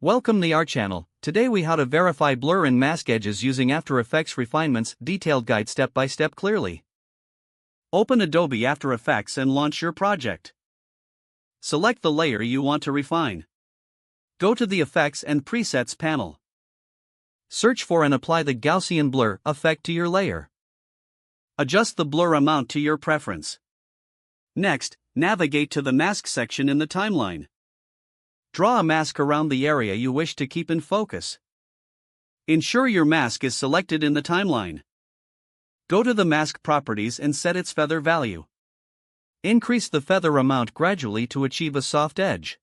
Welcome to our channel. Today we how to verify blur and mask edges using After Effects refinements, detailed guide step by step clearly. Open Adobe After Effects and launch your project. Select the layer you want to refine. Go to the Effects and Presets panel. Search for and apply the Gaussian blur effect to your layer. Adjust the blur amount to your preference. Next, navigate to the mask section in the timeline. Draw a mask around the area you wish to keep in focus. Ensure your mask is selected in the timeline. Go to the mask properties and set its feather value. Increase the feather amount gradually to achieve a soft edge.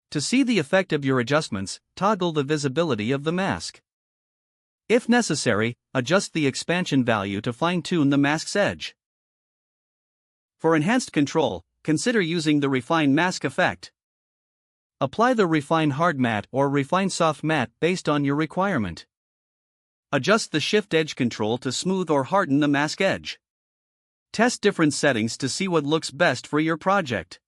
To see the effect of your adjustments, toggle the visibility of the mask. If necessary, adjust the expansion value to fine-tune the mask's edge. For enhanced control, consider using the Refine Mask effect. Apply the Refine Hard Matte or Refine Soft Matte based on your requirement. Adjust the Shift Edge control to smooth or harden the mask edge. Test different settings to see what looks best for your project.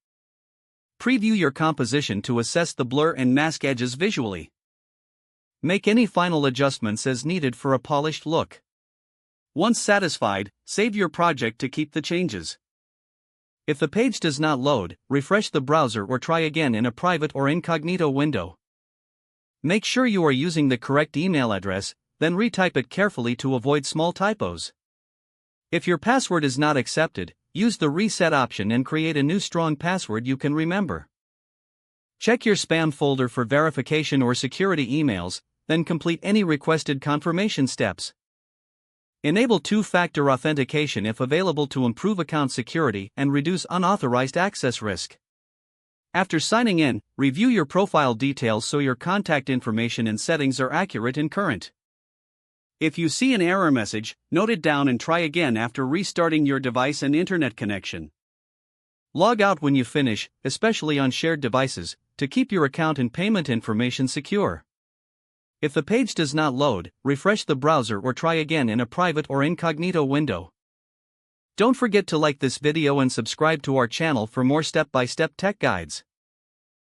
Preview your composition to assess the blur and mask edges visually. Make any final adjustments as needed for a polished look. Once satisfied, save your project to keep the changes. If the page does not load, refresh the browser or try again in a private or incognito window. Make sure you are using the correct email address, then retype it carefully to avoid small typos. If your password is not accepted, use the reset option and create a new strong password you can remember. Check your spam folder for verification or security emails, then complete any requested confirmation steps. Enable two-factor authentication if available to improve account security and reduce unauthorized access risk. After signing in, review your profile details so your contact information and settings are accurate and current. If you see an error message, note it down and try again after restarting your device and internet connection. Log out when you finish, especially on shared devices, to keep your account and payment information secure. If the page does not load, refresh the browser or try again in a private or incognito window. Don't forget to like this video and subscribe to our channel for more step-by-step tech guides.